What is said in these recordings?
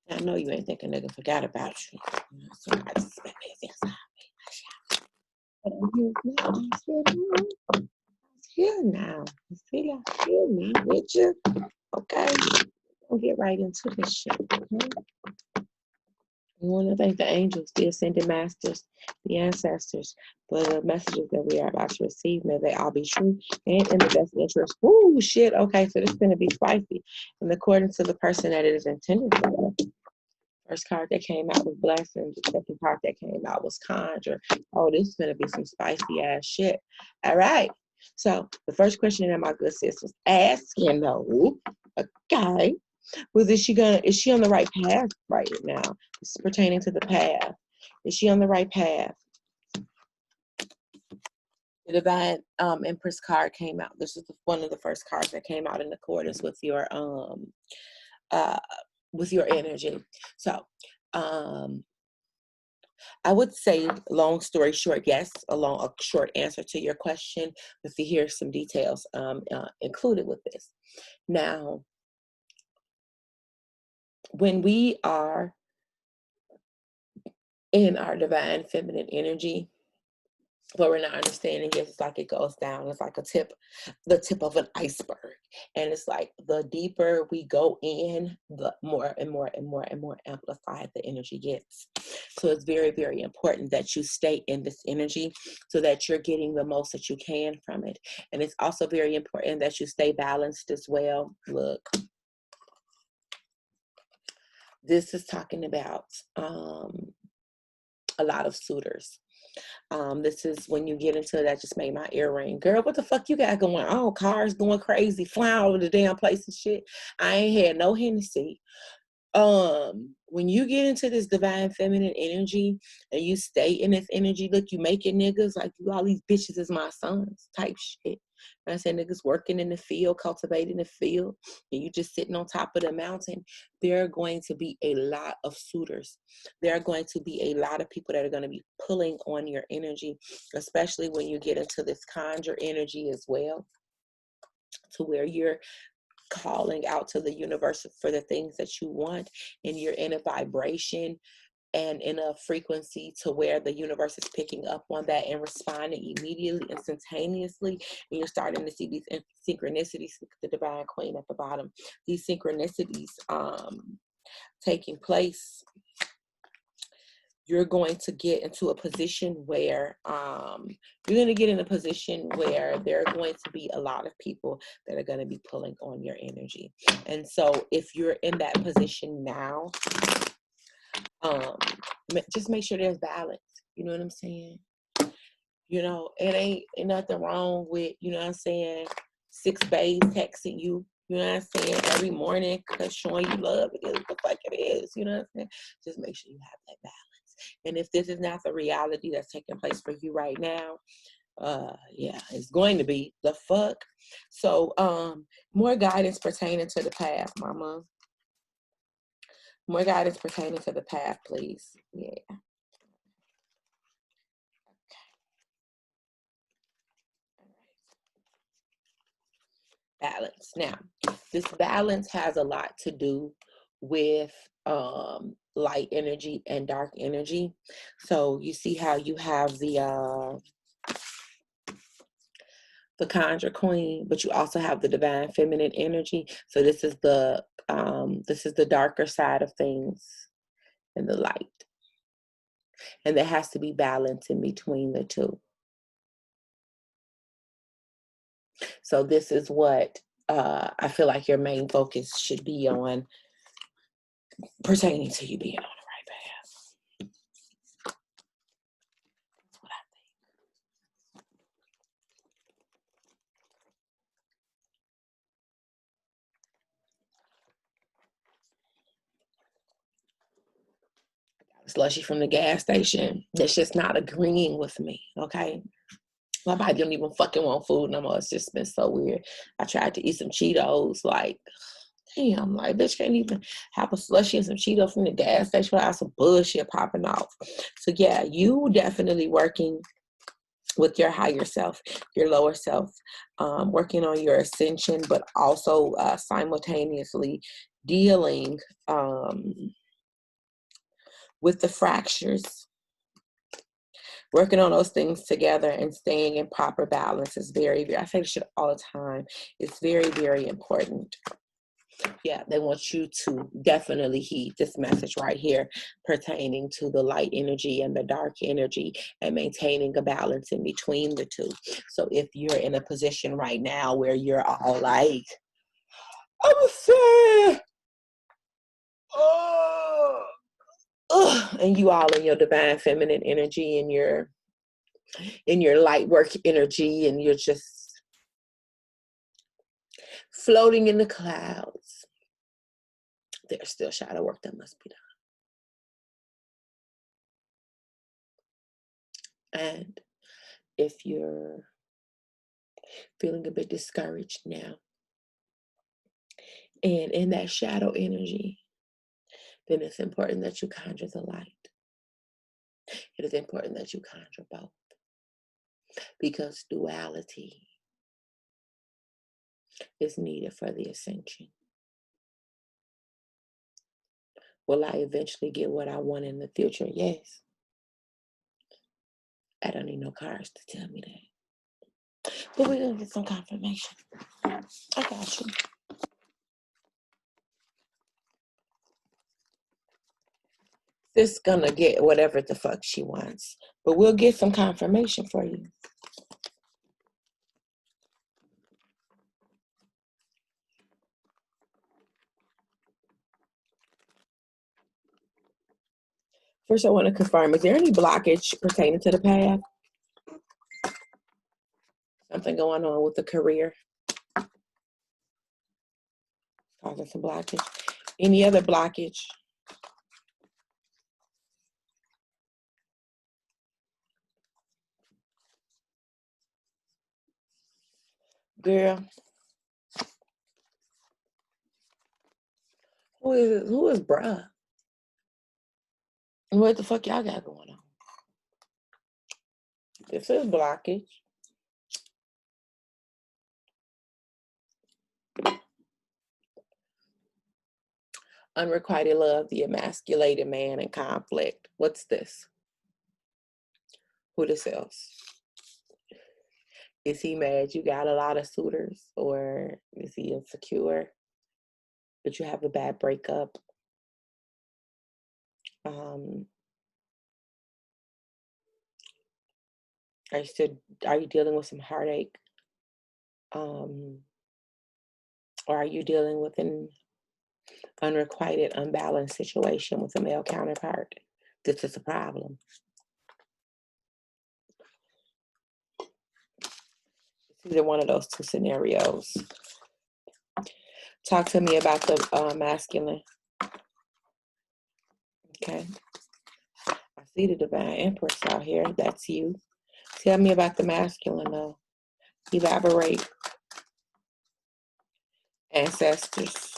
I know you ain't think a nigga forgot about you. Somebody spent this on me. I'm here now. You see, I feel me with you. Okay. We'll get right into this shit. Okay? We want to thank the angels, the ascended masters, the ancestors, for the messages that we are about to receive. May they all be true and in the best interest. Ooh, shit. Okay, so this is going to be spicy. And according to the person that it is intended for. First card that came out was Blessing. The second card that came out was Conjure. Oh, this is going to be some spicy ass shit. All right. So the first question that my good sis was asking, though, okay, is she on the right path right now? This is pertaining to the path. Is she on the right path? The Divine Empress card came out. This is one of the first cards that came out in accordance with your energy. So I would say, long story short, yes, a short answer to your question, but here's some details included with this. Now, when we are in our divine feminine energy, what we're not understanding is it's like it goes down. It's like the tip of an iceberg. And it's like the deeper we go in, the more and more and more and more amplified the energy gets. So it's very, very important that you stay in this energy so that you're getting the most that you can from it. And it's also very important that you stay balanced as well. Look, this is talking about a lot of suitors. This is when you get into that. Just made my ear ring. Girl, what the fuck you got going on? Cars going crazy, flying all over the damn place and shit. I ain't had no Hennessy. When you get into this divine feminine energy and you stay in this energy, look, you making niggas like you, all these bitches is my sons type shit. And I said niggas working in the field, cultivating the field, and you just sitting on top of the mountain. There are going to be a lot of suitors. There are going to be a lot of people that are going to be pulling on your energy, especially when you get into this conjure energy as well, to where you're calling out to the universe for the things that you want, and you're in a vibration and in a frequency to where the universe is picking up on that and responding immediately, instantaneously. And you're starting to see these synchronicities, the divine queen at the bottom, these synchronicities taking place. You're going to get into a position where there are going to be a lot of people that are going to be pulling on your energy. And so if you're in that position now, just make sure there's balance. You know what I'm saying? You know, it ain't nothing wrong with, you know what I'm saying, 6 bays texting you, you know what I'm saying, every morning, showing you love. It is the fuck it is, you know what I'm saying? Just make sure you have that balance. And if this is not the reality that's taking place for you right now, yeah, it's going to be the fuck. So more guidance pertaining to the path, mama. More guidance pertaining to the path, please. Yeah. Balance. Now, this balance has a lot to do with light energy and dark energy. So you see how you have the conjure queen, but you also have the divine feminine energy. So this is the darker side of things and the light. And there has to be balance in between the two. So this is what I feel like your main focus should be on pertaining to you being on the right path. That's what I think. Slushy from the gas station that's just not agreeing with me, okay? My body don't even fucking want food no more. It's just been so weird. I tried to eat some Cheetos, like, damn, like, bitch can't even have a slushy and some Cheetos from the gas station without some bullshit popping off. So yeah, you definitely working with your higher self, your lower self, working on your ascension, but also simultaneously dealing with the fractures. Working on those things together and staying in proper balance is very, very, I say this shit all the time. It's very, very important. Yeah, they want you to definitely heed this message right here pertaining to the light energy and the dark energy and maintaining a balance in between the two. So if you're in a position right now where you're all like, I'm sad, oh, and you all in your divine feminine energy and in your light work energy and you're just floating in the clouds, there's still shadow work that must be done. And if you're feeling a bit discouraged now and in that shadow energy, then it's important that you conjure the light. It is important that you conjure both, because duality is needed for the ascension. Will I eventually get what I want in the future? Yes. I don't need no cards to tell me that. But we're going to get some confirmation. I got you. Sis gonna get whatever the fuck she wants. But we'll get some confirmation for you. First, I want to confirm, is there any blockage pertaining to the path? Something going on with the career? Causing some blockage. Any other blockage? Girl. Who is bruh? What the fuck y'all got going on? This is blockage. Unrequited love, the emasculated man in conflict. What's this? Who this else? Is he mad you got a lot of suitors, or is he insecure? Did you have a bad breakup? Are you dealing with some heartache? Or are you dealing with an unrequited, unbalanced situation with a male counterpart? This is a problem. It's either one of those two scenarios. Talk to me about the masculine. Okay. I see the divine empress out here. That's you. Tell me about the masculine though. Elaborate. Ancestors.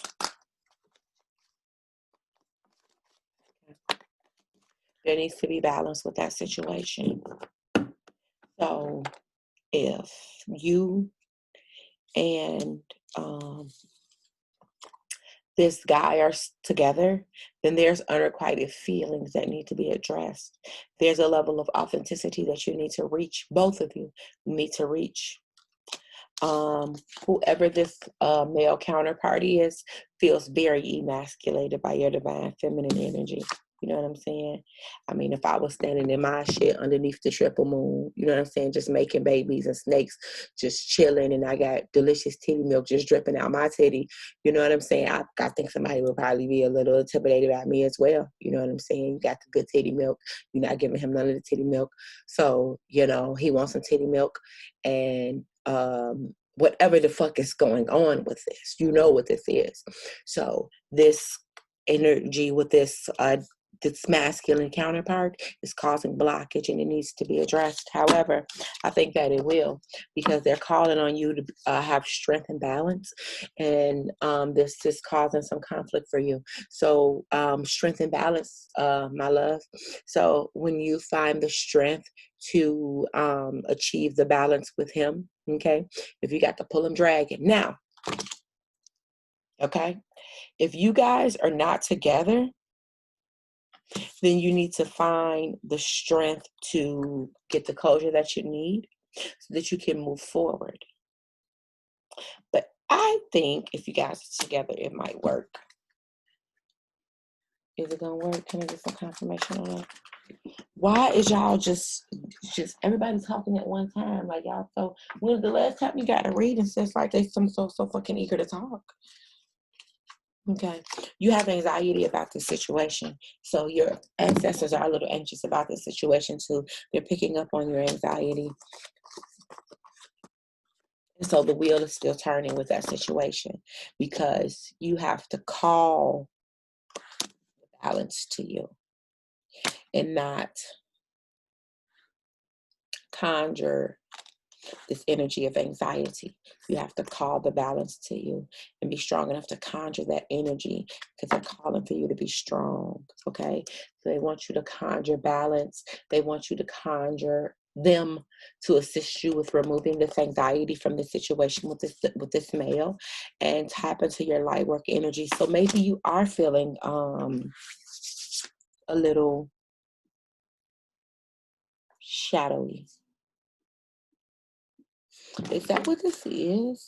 There needs to be balance with that situation. So if you and this guy are together, then there's unrequited feelings that need to be addressed. There's a level of authenticity that you need to reach. Both of you need to reach. Whoever this male counterparty is feels very emasculated by your divine feminine energy. You know what I'm saying? I mean, if I was standing in my shit underneath the triple moon, you know what I'm saying, just making babies and snakes, just chilling, and I got delicious titty milk just dripping out my titty, you know what I'm saying? I think somebody would probably be a little intimidated by me as well. You know what I'm saying? You got the good titty milk. You're not giving him none of the titty milk. So, you know, he wants some titty milk. And whatever the fuck is going on with this, you know what this is. So this energy with this masculine counterpart is causing blockage, and it needs to be addressed. However, I think that it will, because they're calling on you to have strength and balance, and this is causing some conflict for you. So strength and balance, my love. So when you find the strength to achieve the balance with him, okay, if you got to pull him, drag it now, okay, if you guys are not together, then you need to find the strength to get the closure that you need so that you can move forward. But I think if you guys are together, it might work. Is it gonna work? Can I get some confirmation on that? Why is y'all just everybody talking at one time? Like y'all, so when's the last time you got a reading? It's like they so fucking eager to talk. Okay, you have anxiety about this situation, so your ancestors are a little anxious about this situation too. They're picking up on your anxiety, and so the wheel is still turning with that situation because you have to call balance to you and not conjure this energy of anxiety. You have to call the balance to you and be strong enough to conjure that energy because they're calling for you to be strong. Okay, so they want you to conjure balance. They want you to conjure them to assist you with removing this anxiety from the situation with this male and tap into your light work energy. So maybe you are feeling a little shadowy. Is that what this is?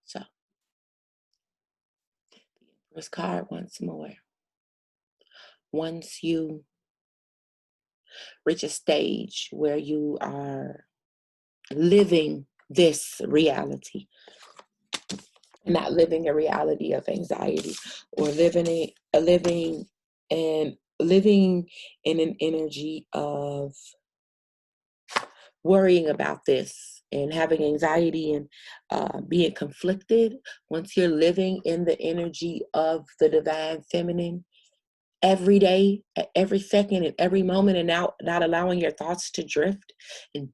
So, this card once more. Once you reach a stage where you are living this reality, not living a reality of anxiety, or living in an energy of worrying about this and having anxiety and being conflicted. Once you're living in the energy of the divine feminine every day, at every second, and every moment, and now not allowing your thoughts to drift and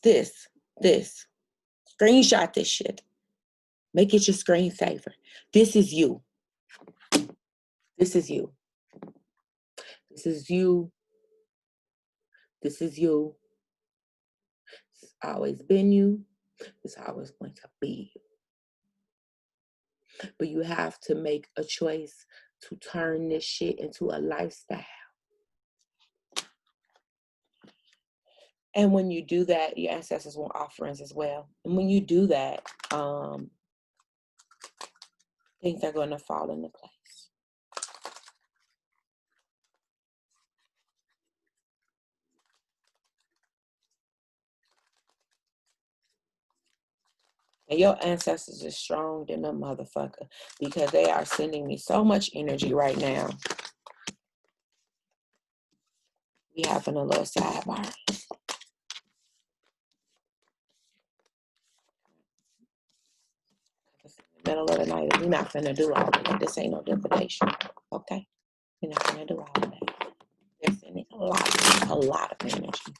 this screenshot this shit, make it your screensaver. This is you. This is you. This is you. This is you. It's always been you. It's always going to be you. But you have to make a choice to turn this shit into a lifestyle. And when you do that, your ancestors want offerings as well. And when you do that, things are going to fall into place. And your ancestors are strong than a motherfucker because they are sending me so much energy right now. We having a little sidebar. Middle of the night, we're not finna do all of that. This ain't no divination, okay? We're not finna do all of that. They're sending a lot of energy.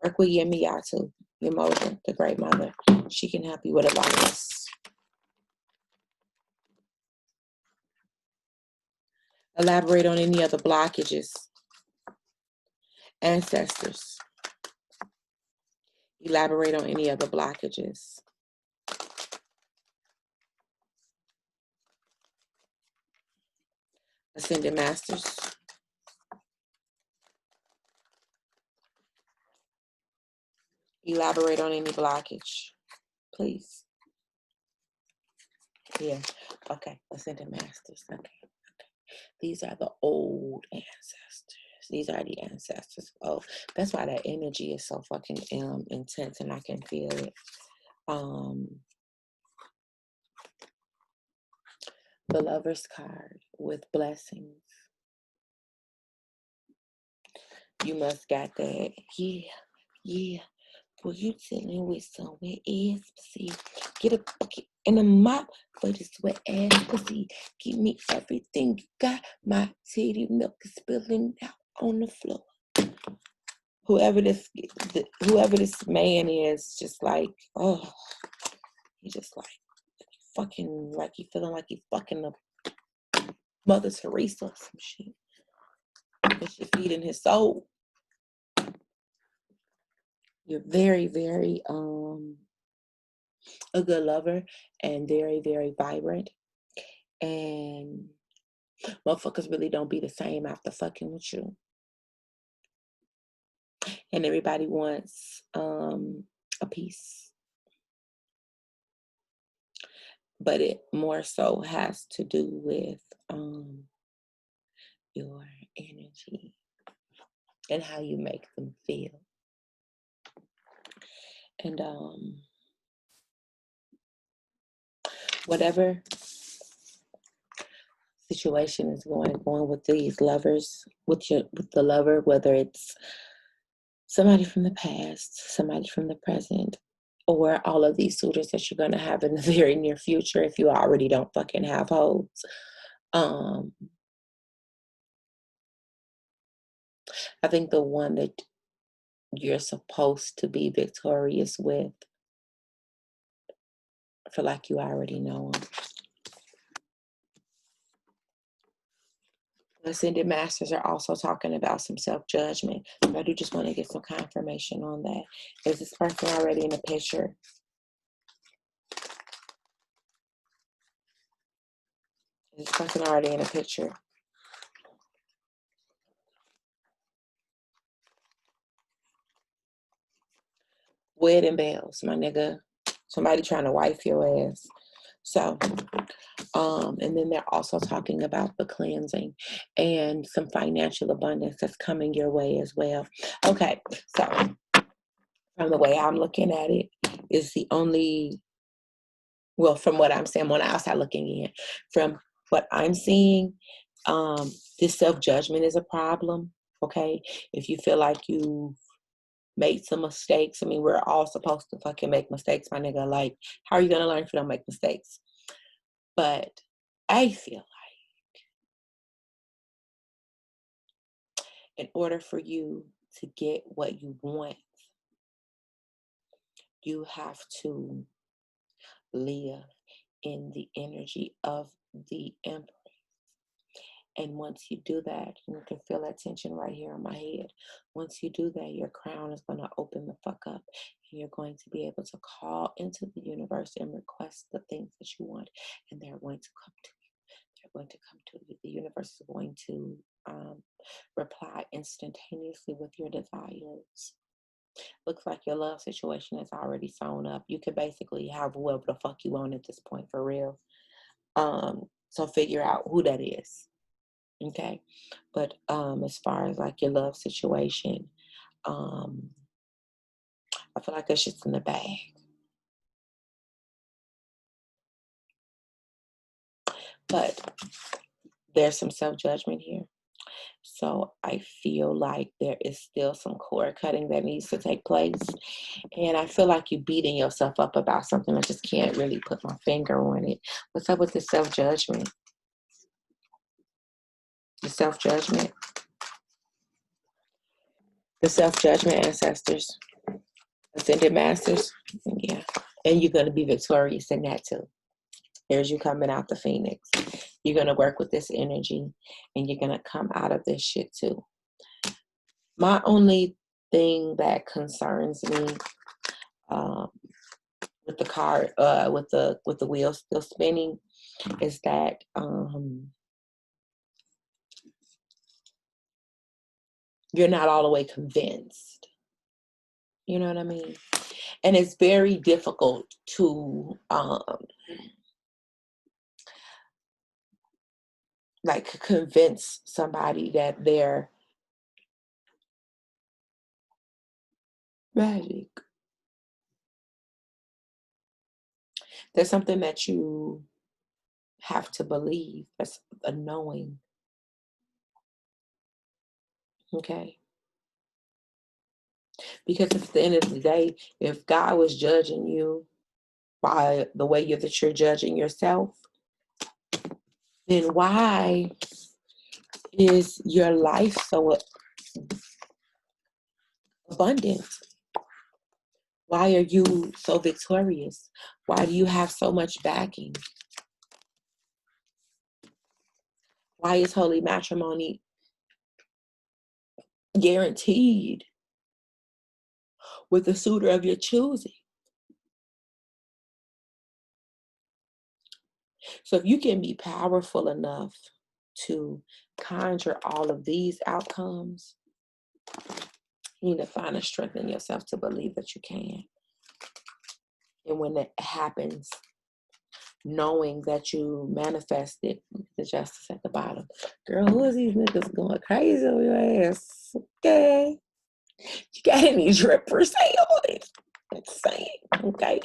Work with Yemiya too. Your mother, the great mother. She can help you with a lot of this. Elaborate on any other blockages. Ancestors. Elaborate on any other blockages. Ascended Masters. Elaborate on any blockage, please. Yeah. Okay. Ascended Masters. Okay. These are the old ancestors. These are the ancestors. Oh, that's why that energy is so fucking intense, and I can feel it. The Lover's card with blessings. You must got that. Yeah. Well, you chilling with some wet ass pussy. Get a bucket and a mop for this wet ass pussy. Give me everything you got. My titty milk is spilling out on the floor. Whoever this man is, just like, oh, he just like fucking, like he feeling like he's fucking Mother Teresa or some shit. Because you're feeding his soul. You're very, very a good lover and very, very vibrant. And motherfuckers really don't be the same after fucking with you. And everybody wants a piece. But it more so has to do with your energy and how you make them feel. And whatever situation is going on with these lovers, with the lover, whether it's somebody from the past, somebody from the present, or all of these suitors that you're going to have in the very near future if you already don't fucking have hoes. I think the one that you're supposed to be victorious with, I feel like you already know them. Ascended Masters are also talking about some self-judgment. I do just want to get some confirmation on that. Is this person already in the picture? Is this person already in the picture? Wedding bells, my nigga. Somebody trying to wife your ass. So, and then they're also talking about the cleansing and some financial abundance that's coming your way as well. Okay, so from the way I'm looking at it, is the only, well, from what I'm saying, on the outside looking in, from what I'm seeing, this self-judgment is a problem, okay? If you feel like you made some mistakes, I mean, we're all supposed to fucking make mistakes, my nigga. Like, how are you going to learn if you don't make mistakes? But I feel like in order for you to get what you want, you have to live in the energy of the Emperor. And once you do that, you can feel that tension right here on my head. Once you do that, your crown is going to open the fuck up. And you're going to be able to call into the universe and request the things that you want. And they're going to come to you. They're going to come to you. The universe is going to reply instantaneously with your desires. Looks like your love situation is already sewn up. You can basically have whoever the fuck you want at this point, for real. So figure out who that is. Okay, but as far as like your love situation, I feel like that's just in the bag. But there's some self-judgment here. So I feel like there is still some cord cutting that needs to take place. And I feel like you're beating yourself up about something. I just can't really put my finger on it. What's up with the self-judgment? The self-judgment. The self-judgment, ancestors. Ascended masters. Yeah. And you're going to be victorious in that too. There's you coming out the Phoenix. You're going to work with this energy and you're going to come out of this shit too. My only thing that concerns me with the car, with the wheels still spinning, is that you're not all the way convinced. You know what I mean? And it's very difficult to like convince somebody that they're magic. There's something that you have to believe. That's a knowing. Okay. Because at the end of the day, if God was judging you by the way that you're judging yourself, then why is your life so abundant? Why are you so victorious? Why do you have so much backing? Why is holy matrimony guaranteed with the suitor of your choosing? So if you can be powerful enough to conjure all of these outcomes, you need to find a strength in yourself to believe that you can. And when that happens, knowing that you manifested, the justice at the bottom. Girl, who is these niggas going crazy on your ass? Okay. You got any drippers? Say on it. Say it. Okay.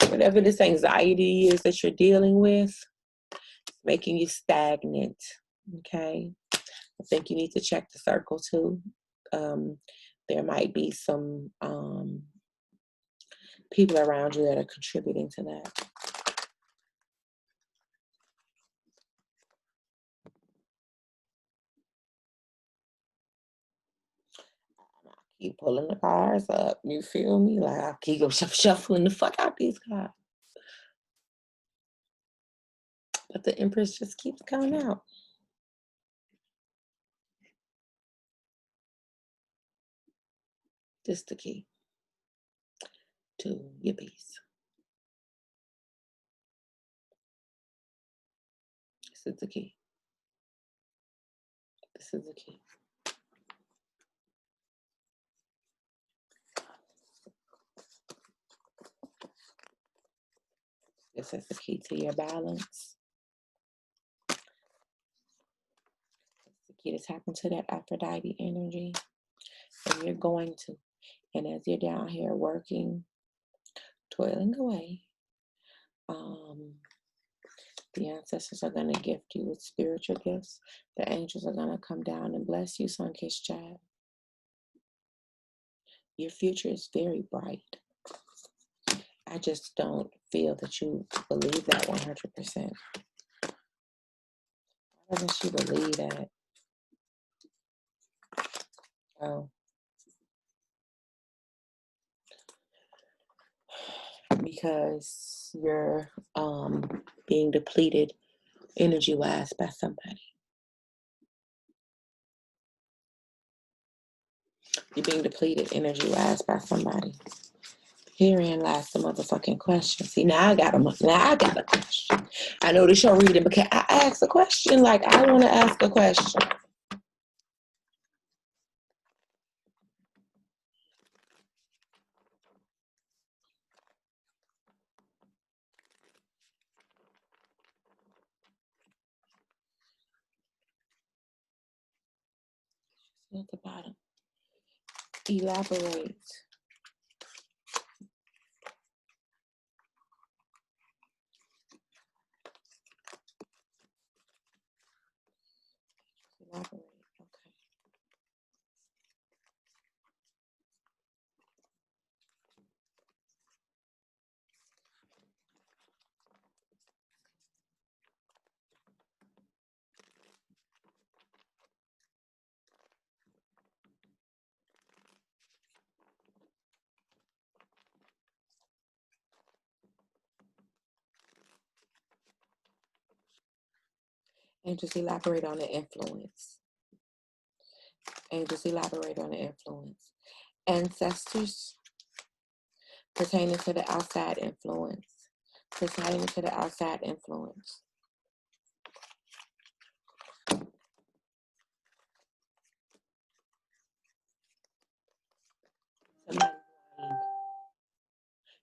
Whatever this anxiety is that you're dealing with, making you stagnant. Okay. I think you need to check the circle too. There might be some people around you that are contributing to that. Keep pulling the cars up. You feel me? Like I keep shuffling the fuck out these cars. But the Empress just keeps coming out. This is the key to your peace. This is the key. This is the key. This is the key to your balance. It's the key to tap into that Aphrodite energy. And you're going to. And as you're down here working, toiling away, the ancestors are going to gift you with spiritual gifts. The angels are going to come down and bless you, sun-kissed child. Your future is very bright. I just don't feel that you believe that 100%. Why doesn't she believe that? Oh. Because you're being depleted energy-wise by somebody. You're being depleted energy-wise by somebody. Herein lies the motherfucking question. See, now I got a question. I know this your reading, but can I ask a question? Like, I want to ask a question. At the bottom. Elaborate. Elaborate. Okay. And just elaborate on the influence. And just elaborate on the influence. Ancestors pertaining to the outside influence. Pertaining to the outside influence.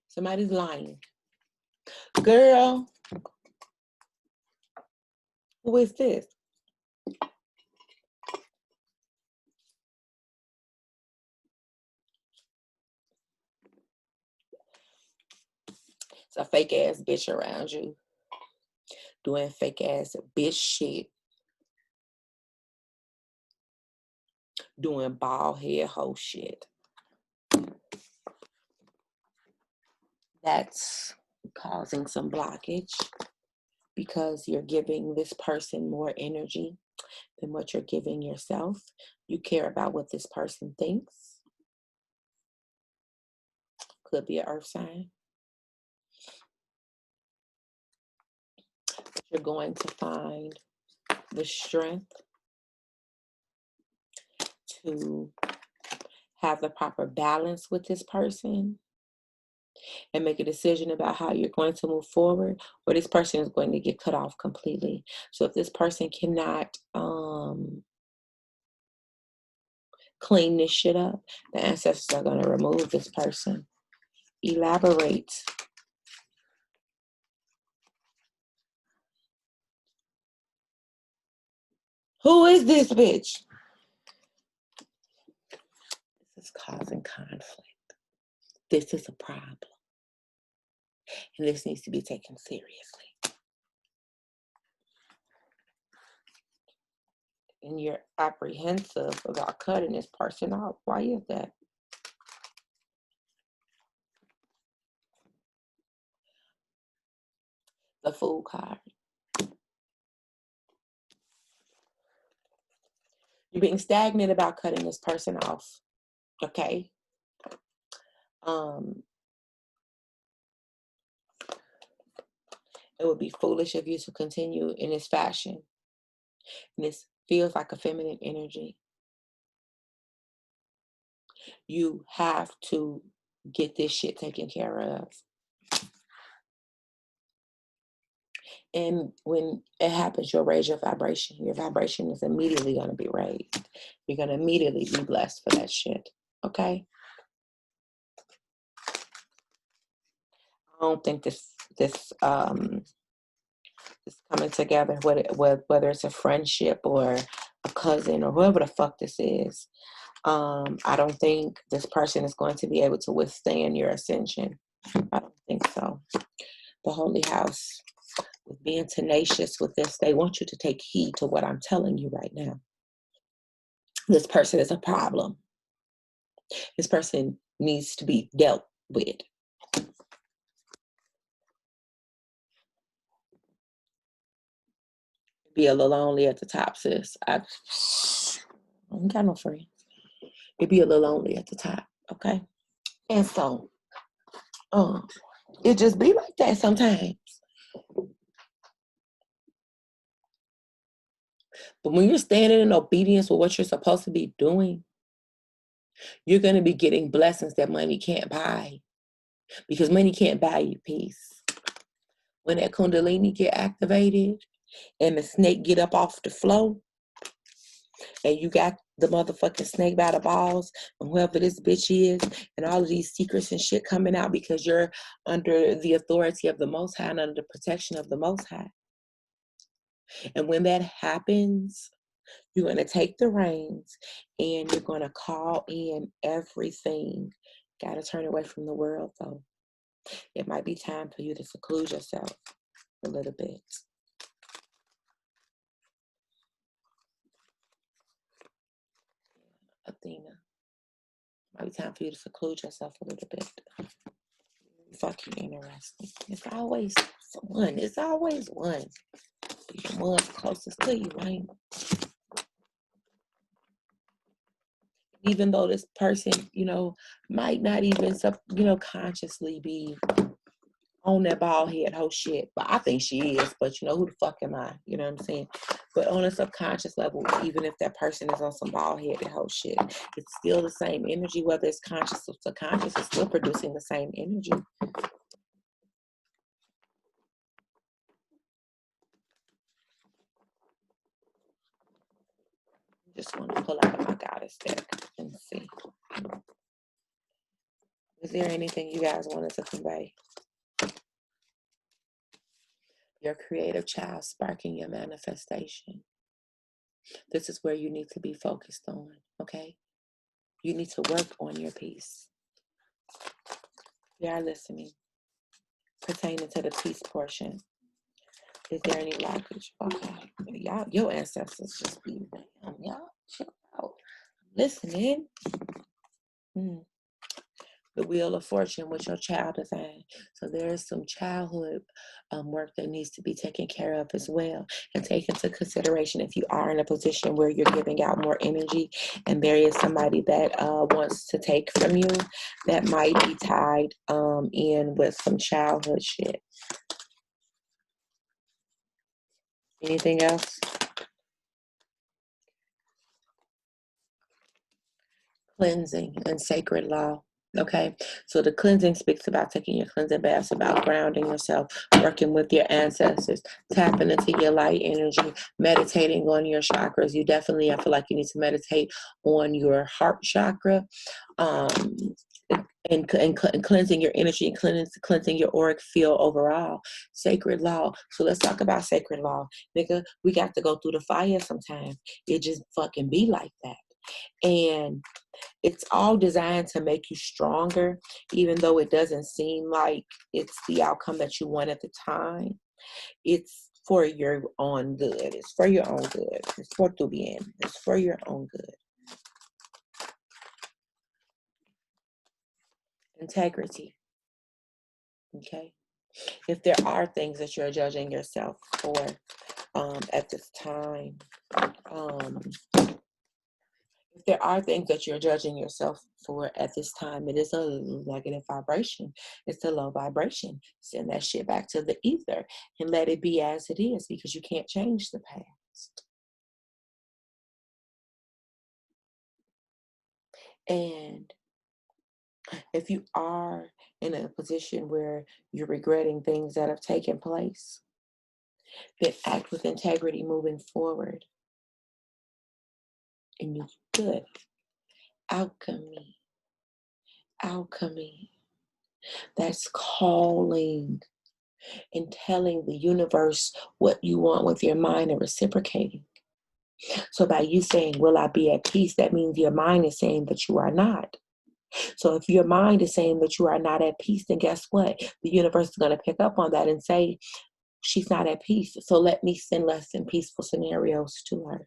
Somebody's lying. Girl, who is this? It's a fake ass bitch around you doing fake ass bitch shit, doing bald head hoe shit. That's causing some blockage because you're giving this person more energy than what you're giving yourself. You care about what this person thinks. Could be an earth sign. But you're going to find the strength to have the proper balance with this person and make a decision about how you're going to move forward, or this person is going to get cut off completely. So if this person cannot clean this shit up, the ancestors are going to remove this person. Elaborate. Who is this bitch? This is causing conflict. This is a problem. And this needs to be taken seriously. And you're apprehensive about cutting this person off. Why is that? The Fool card. You're being stagnant about cutting this person off. Okay? It would be foolish of you to continue in this fashion. And this feels like a feminine energy. You have to get this shit taken care of. And when it happens, you'll raise your vibration. Your vibration is immediately going to be raised. You're going to immediately be blessed for that shit. Okay? I don't think this coming together, whether it's a friendship or a cousin or whoever the fuck this is, I don't think this person is going to be able to withstand your ascension. I don't think so. The Holy House, with being tenacious with this, they want you to take heed to what I'm telling you right now. This person is a problem. This person needs to be dealt with. Be a little lonely at the top, sis. I don't got no friends. It'd be a little lonely at the top, okay? And so, it just be like that sometimes. But when you're standing in obedience with what you're supposed to be doing, you're going to be getting blessings that money can't buy, because money can't buy you peace. When that Kundalini get activated and the snake get up off the floor, and you got the motherfucking snake by the balls, and whoever this bitch is, and all of these secrets and shit coming out because you're under the authority of the Most High and under the protection of the Most High. And when that happens, you're going to take the reins and you're going to call in everything. Got to turn away from the world, though. It might be time for you to seclude yourself a little bit. Athena, might be time for you to seclude yourself a little bit. Fucking interesting. It's always one. It's always one. The one's closest to you, right? Even though this person, might not even, consciously be on that bald head whole shit. But I think she is. But who the fuck am I? You know what I'm saying? But on a subconscious level, even if that person is on some bald headed whole shit, it's still the same energy, whether it's conscious or subconscious, it's still producing the same energy. Just want to pull out of my goddess deck and see. Is there anything you guys wanted to convey? Your creative child sparking your manifestation. This is where you need to be focused on, okay? You need to work on your peace. We are listening. Pertaining to the peace portion. Is there any blockage? Okay. Y'all, your ancestors just be, damn, y'all, chill out. Listening. The Wheel of Fortune with your child design. So there is some childhood work that needs to be taken care of as well, and take into consideration if you are in a position where you're giving out more energy and there is somebody that wants to take from you, that might be tied in with some childhood shit. Anything else? cleansing and sacred law. Okay, so the cleansing speaks about taking your cleansing baths, about grounding yourself, working with your ancestors, tapping into your light energy, meditating on your chakras. You definitely, I feel like you need to meditate on your heart chakra, um, and cleansing your energy and cleansing your auric field overall. Sacred law. So let's talk about sacred law, nigga. We got to go through the fire sometimes. It just fucking be like that, and it's all designed to make you stronger, even though it doesn't seem like it's the outcome that you want at the time. It's for your own good. It's for your own good. It's por tu bien. It's for your own good. Integrity. Okay. If there are things that you're judging yourself for at this time, if there are things that you're judging yourself for at this time, it is a negative vibration. It's a low vibration. Send that shit back to the ether and let it be as it is, because you can't change the past. And if you are in a position where you're regretting things that have taken place, then act with integrity moving forward. And you good. Alchemy. Alchemy. That's calling and telling the universe what you want with your mind and reciprocating. So by you saying, will I be at peace? That means your mind is saying that you are not. So if your mind is saying that you are not at peace, then guess what? The universe is going to pick up on that and say, she's not at peace. So let me send less than peaceful scenarios to her.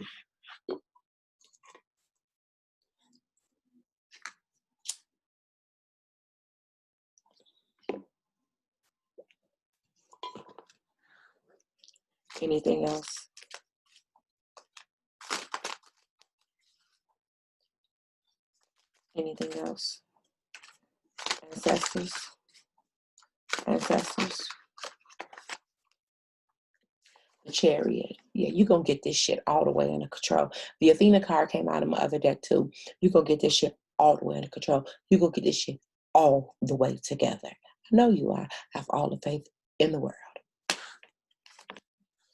Anything else? Anything else? Ancestors? Ancestors? The Chariot. Yeah, you're going to get this shit all the way under control. The Athena card came out of my other deck too. You're going to get this shit all the way under control. You're going to get this shit all the way together. I know you are. I have all the faith in the world.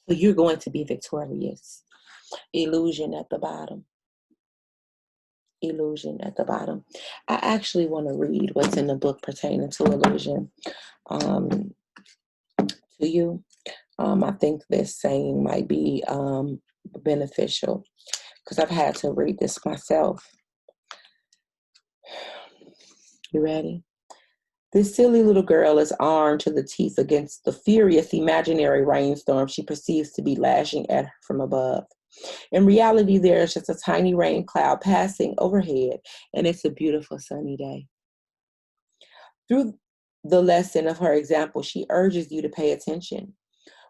So you're going to be victorious. Illusion at the bottom. Illusion at the bottom. I actually want to read what's in the book pertaining to illusion to you. I think this saying might be beneficial because I've had to read this myself. You ready? This silly little girl is armed to the teeth against the furious imaginary rainstorm she perceives to be lashing at her from above. In reality, there is just a tiny rain cloud passing overhead, and it's a beautiful sunny day. Through the lesson of her example, she urges you to pay attention.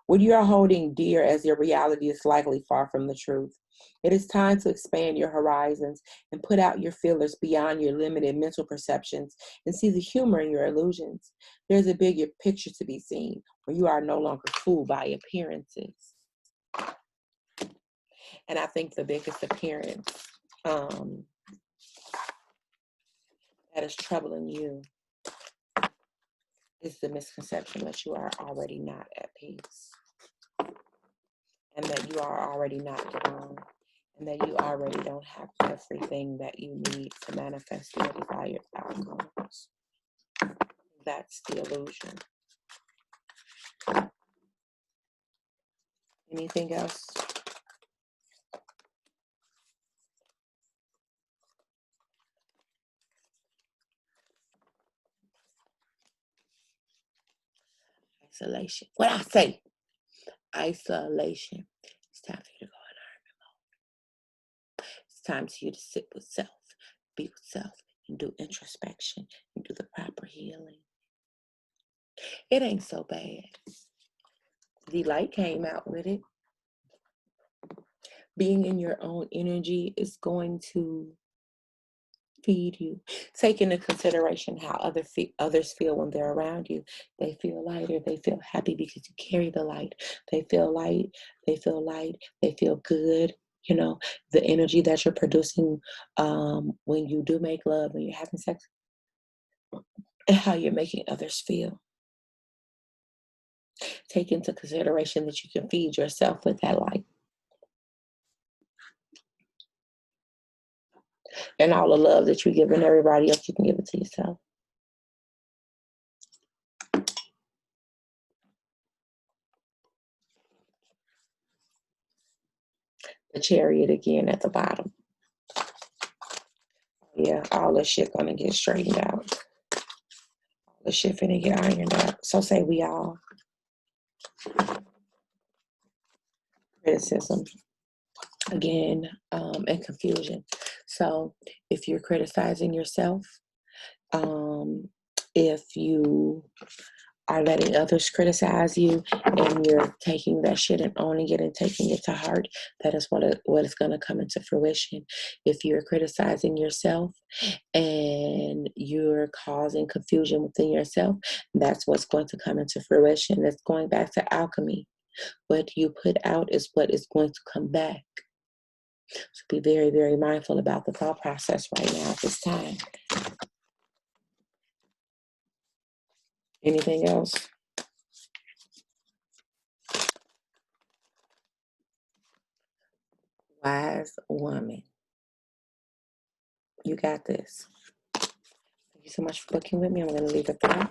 What you are holding dear as your reality is likely far from the truth. It is time to expand your horizons and put out your feelers beyond your limited mental perceptions and see the humor in your illusions. There's a bigger picture to be seen where you are no longer fooled by appearances. And I think the biggest appearance that is troubling you is the misconception that you are already not at peace and that you are already not divine and that you already don't have everything that you need to manifest your desired outcomes. That's the illusion. Anything else? Isolation. What I say? Isolation. It's time for you to go in hermit mode. It's time for you to sit with self, be with self, and do introspection and do the proper healing. It ain't so bad. The light came out with it. Being in your own energy is going to feed you. Take into consideration how others feel when they're around you. They feel lighter. They feel happy because you carry the light. They feel light. They feel light. They feel good. You know, the energy that you're producing when you do make love, when you're having sex, and how you're making others feel. Take into consideration that you can feed yourself with that light. And all the love that you're giving everybody else, you can give it to yourself. The Chariot again at the bottom. Yeah, all this shit gonna get straightened out. All this shit finna get ironed out. So say we all. Criticism again, and confusion. So if you're criticizing yourself, if you are letting others criticize you and you're taking that shit and owning it and taking it to heart, that is what is going to come into fruition. If you're criticizing yourself and you're causing confusion within yourself, that's what's going to come into fruition. That's going back to alchemy. What you put out is what is going to come back. So be very, very mindful about the thought process right now at this time. Anything else? Wise woman. You got this. Thank you so much for booking with me. I'm going to leave it there.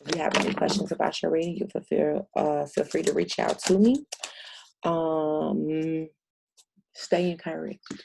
If you have any questions about your reading, you feel free to reach out to me. Stay encouraged.